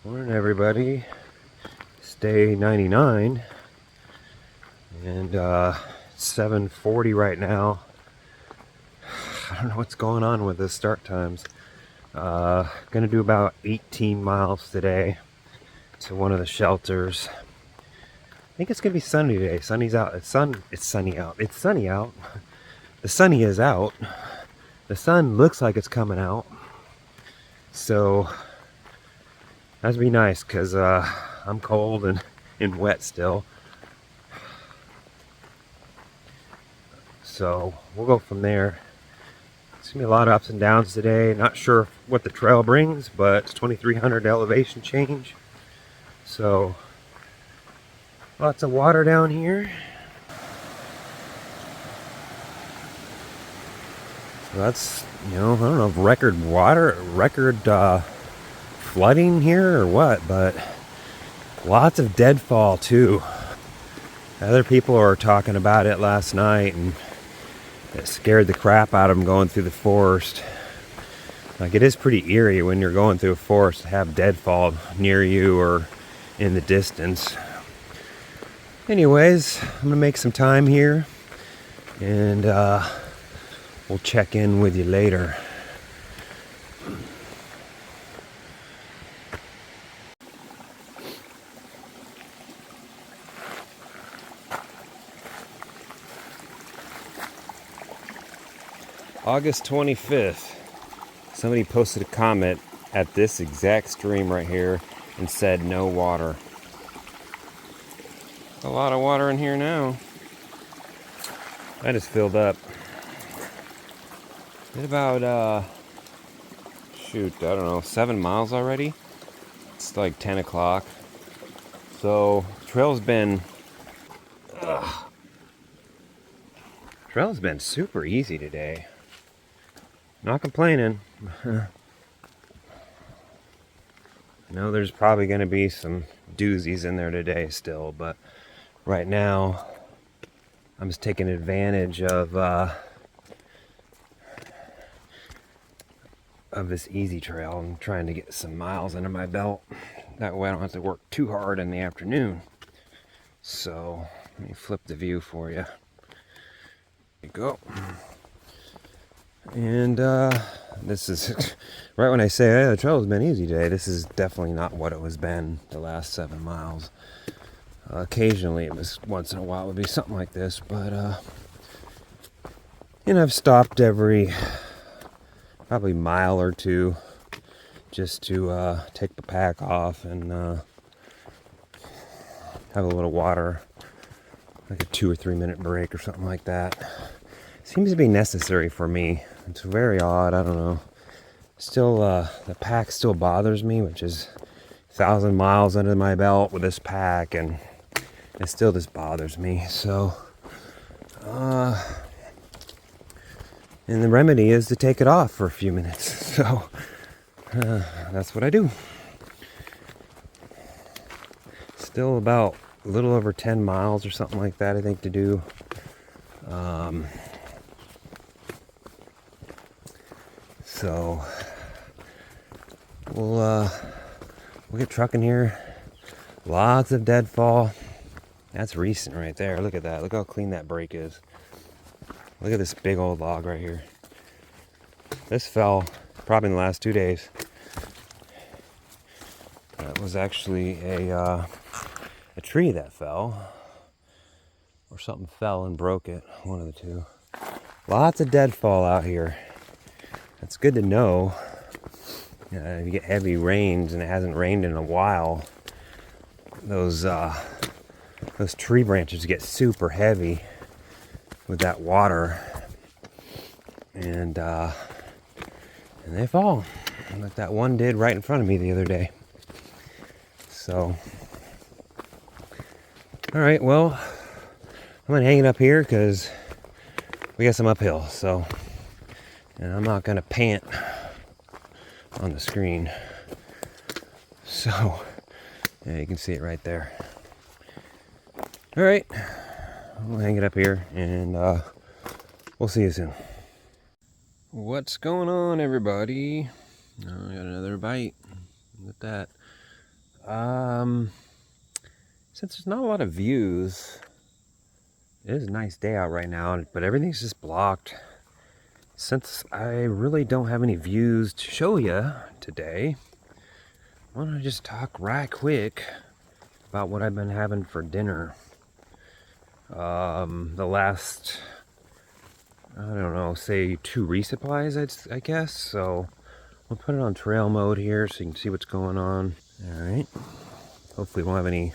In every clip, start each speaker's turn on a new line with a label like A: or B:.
A: Morning, everybody. It's day 99, and it's 7:40 right now. I don't know what's going on with the start times. Gonna do about 18 miles today to one of the shelters. I think it's gonna be sunny today. Sunny's out. It's sunny out. It's sunny out. The sunny is out. The sun looks like it's coming out. So that'd be nice because I'm cold and wet still. So we'll go from there. It's gonna be a lot of ups and downs today. Not sure what the trail brings, but it's 2,300 elevation change. So lots of water down here. So that's, I don't know if record flooding here or what, but lots of deadfall too. Other people were talking about it last night, and it scared the crap out of them going through the forest. Like, it is pretty eerie when you're going through a forest to have deadfall near you or in the distance. Anyways, I'm gonna make some time here, and we'll check in with you later. August 25th. Somebody posted a comment at this exact stream right here and said no water. A lot of water in here now. I just filled up. It's about, I don't know, 7 miles already. It's like 10 o'clock. So, trail's been super easy today. Not complaining. I know there's probably going to be some doozies in there today still, but right now I'm just taking advantage of this easy trail. I'm trying to get some miles under my belt. That way I don't have to work too hard in the afternoon. So let me flip the view for you. There you go. And this is right when I say, hey, the trail has been easy today. This is definitely not what it has been the last 7 miles. Occasionally, it was once in a while, it would be something like this, but I've stopped every probably mile or two just to take the pack off and have a little water, like a 2 or 3 minute break or something like that. Seems to be necessary for me. It's very odd. I don't know. Still, the pack still bothers me, which is 1,000 miles under my belt with this pack, and it still just bothers me. So, and the remedy is to take it off for a few minutes. So, that's what I do. Still about a little over 10 miles or something like that, I think, to do. So we'll get trucking here. Lots of deadfall. That's recent right there. Look at that. Look how clean that break is. Look at this big old log right here. This fell probably in the last 2 days. That was actually a tree that fell, or something fell and broke it. One of the two. Lots of deadfall out here. It's good to know. If you get heavy rains, and it hasn't rained in a while, those tree branches get super heavy with that water, and they fall, like that one did right in front of me the other day. So, all right, well, I'm gonna hang it up here because we got some uphill. So. And I'm not gonna pant on the screen. So, yeah, you can see it right there. All right, we'll hang it up here, and we'll see you soon. What's going on, everybody? I got another bite. Look at that. Since there's not a lot of views, it is a nice day out right now, but everything's just blocked. Since I really don't have any views to show you today, why don't I just talk right quick about what I've been having for dinner. The last, I don't know, say 2 resupplies, I guess. So we'll put it on trail mode here so you can see what's going on. All right. Hopefully we won't have any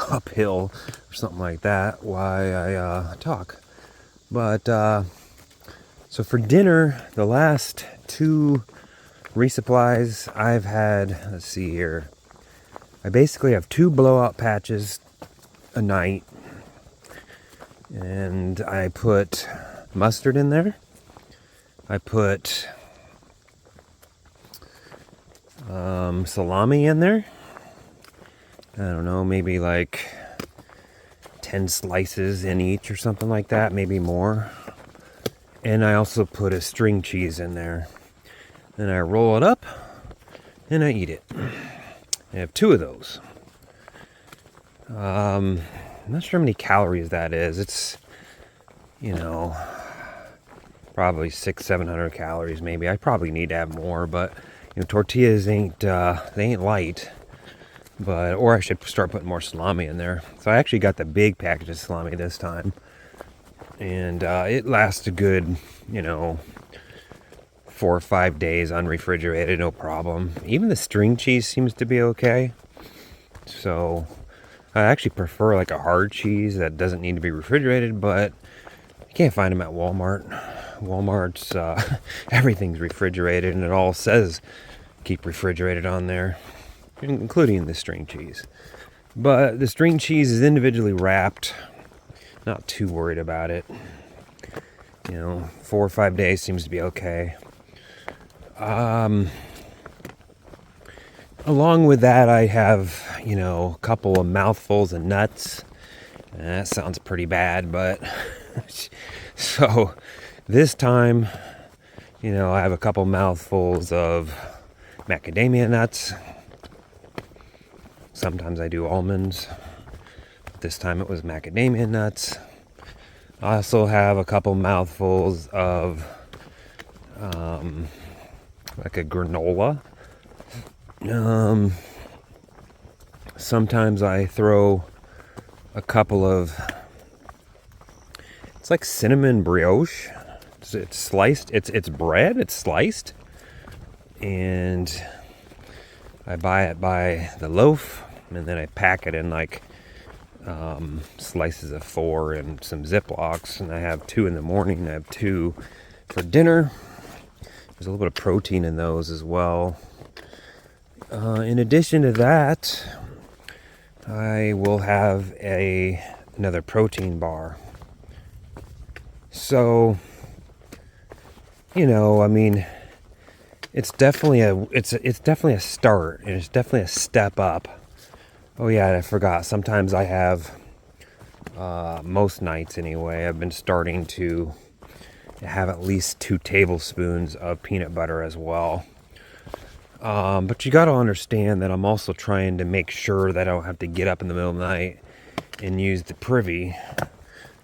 A: uphill or something like that while I talk. But so for dinner, the last 2 resupplies I've had, let's see here. I basically have 2 blowout patches a night. And I put mustard in there. I put salami in there. I don't know, maybe like 10 slices in each or something like that, maybe more. And I also put a string cheese in there. Then I roll it up and I eat it. I have 2 of those. I'm not sure how many calories that is. It's, probably 600-700 calories maybe. I probably need to have more, but tortillas ain't light. Or I should start putting more salami in there. So I actually got the big package of salami this time, and it lasts a good 4 or 5 days unrefrigerated, no problem. Even the string cheese seems to be okay. So I actually prefer like a hard cheese that doesn't need to be refrigerated, but you can't find them at Walmart. Walmart's everything's refrigerated, and it all says keep refrigerated on there, including the string cheese. But the string cheese is individually wrapped. Not too worried about it. 4 or 5 days seems to be okay. Along with that, I have, a couple of mouthfuls of nuts. That sounds pretty bad, but so this time, I have a couple mouthfuls of macadamia nuts. Sometimes I do almonds. This time it was macadamia nuts. I also have a couple mouthfuls of like a granola. Sometimes I throw a couple of, it's like cinnamon brioche. It's sliced, it's bread, it's sliced, and I buy it by the loaf, and then I pack it in like slices of 4 and some Ziplocs, and I have 2 in the morning, I have 2 for dinner. There's a little bit of protein in those as well. In addition to that, I will have another protein bar. So, it's definitely a start, and it's definitely a step up. Oh yeah, and I forgot. Sometimes I have, most nights anyway, I've been starting to have at least 2 tablespoons of peanut butter as well. But you got to understand that I'm also trying to make sure that I don't have to get up in the middle of the night and use the privy.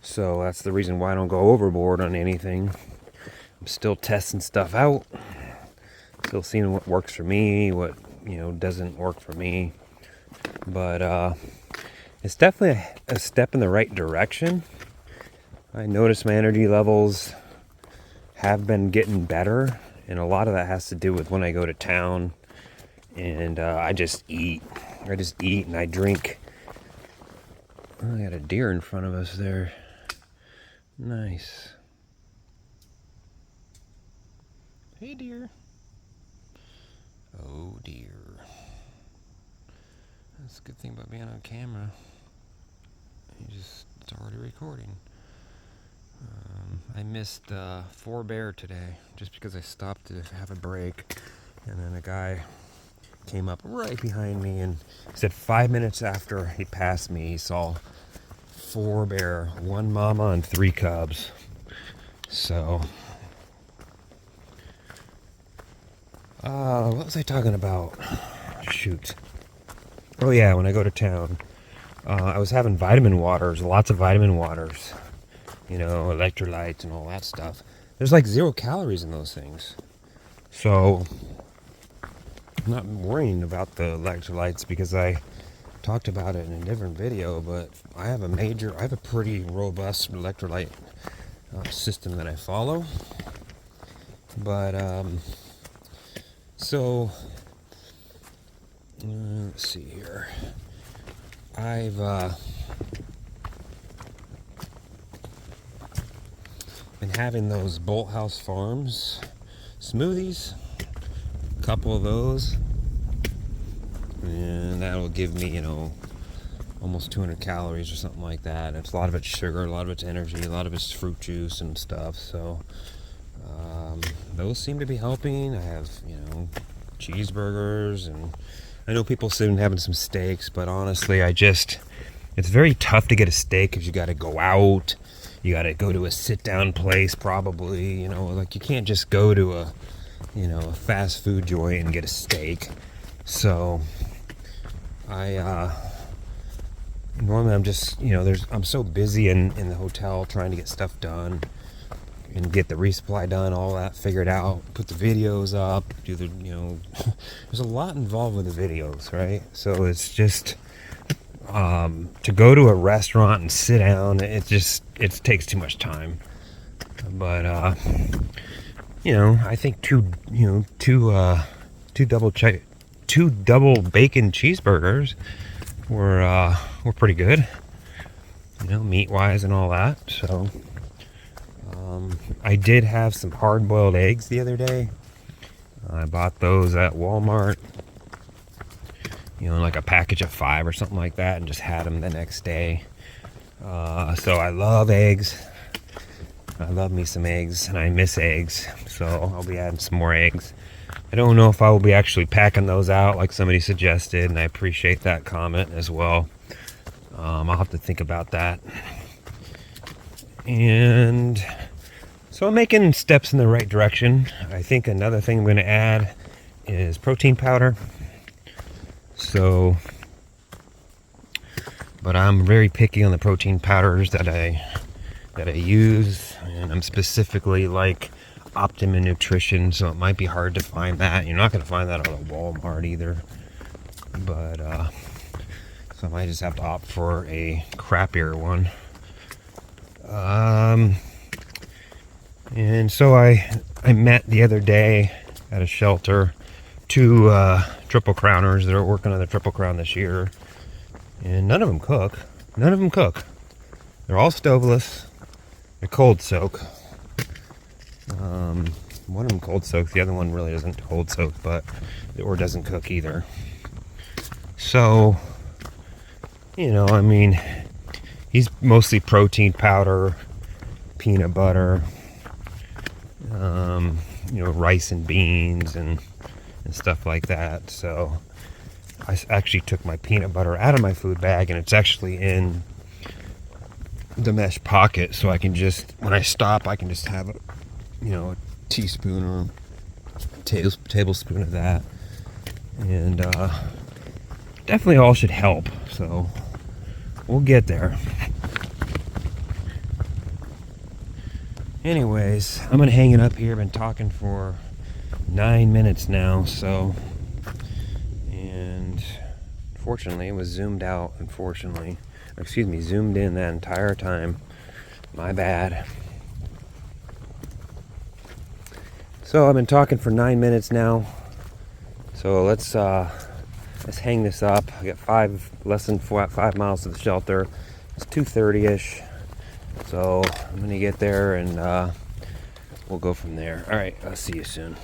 A: So that's the reason why I don't go overboard on anything. I'm still testing stuff out. Still seeing what works for me, what doesn't work for me. But it's definitely a step in the right direction. I notice my energy levels have been getting better, and a lot of that has to do with when I go to town and I just eat and I drink. Oh, I got a deer in front of us there. Nice. Hey, deer. Oh, dear. That's a good thing about being on camera. It's already recording. I missed 4 bear today just because I stopped to have a break, and then a guy came up right behind me and said 5 minutes after he passed me, he saw 4 bear, 1 mama and 3 cubs. So, what was I talking about? Shoot. Oh yeah, when I go to town, I was having vitamin waters, lots of vitamin waters, you know, electrolytes and all that stuff. There's like 0 calories in those things. So I'm not worrying about the electrolytes because I talked about it in a different video, but I have a pretty robust electrolyte system that I follow. But let's see here. I've been having those Bolt House Farms smoothies, a couple of those, and that'll give me, you know, almost 200 calories or something like that. It's a lot of it's sugar, a lot of it's energy, a lot of it's fruit juice and stuff. So those seem to be helping. I have, you know, cheeseburgers, and I know people sit and having some steaks, but honestly, it's very tough to get a steak because you got to go out, you got to go to a sit-down place probably, you know, like you can't just go to a fast food joint and get a steak. So normally I'm just, you know, I'm so busy in the hotel trying to get stuff done and get the resupply done, all that figured out, put the videos up, do the, you know, there's a lot involved with the videos, right? So it's just, to go to a restaurant and sit down, it takes too much time. But, you know, I think two double bacon cheeseburgers were pretty good, you know, meat wise and all that. So I did have some hard-boiled eggs the other day. I bought those at Walmart, you know, like a package of 5 or something like that, and just had them the next day. So I love eggs. I love me some eggs, and I miss eggs, so I'll be adding some more eggs. I don't know if I will be actually packing those out like somebody suggested, and I appreciate that comment as well. I'll have to think about that. And so I'm making steps in the right direction. I think another thing I'm going to add is protein powder. So, but I'm very picky on the protein powders that I use, and I'm specifically like Optimum Nutrition, so it might be hard to find that. You're not going to find that on a Walmart either. But so I might just have to opt for a crappier one. And so I met the other day at a shelter 2 Triple Crowners that are working on the Triple Crown this year, and none of them cook. They're all stoveless. They're cold soak. One of them cold soaks, the other one really doesn't cold soak, or doesn't cook either. So, you know, I mean, he's mostly protein powder, peanut butter, you know, rice and beans and stuff like that. So I actually took my peanut butter out of my food bag, and it's actually in the mesh pocket, so I can just, when I stop, I can just have a teaspoon or a tablespoon of that, and definitely all should help. So we'll get there. Anyways, I'm gonna hang it up here. I've been talking for 9 minutes now, so, and fortunately it was zoomed out, zoomed in that entire time. My bad. So I've been talking for 9 minutes now, so let's hang this up. I got less than 5 miles to the shelter. It's 2:30ish, so I'm gonna get there, and we'll go from there. All right, I'll see you soon.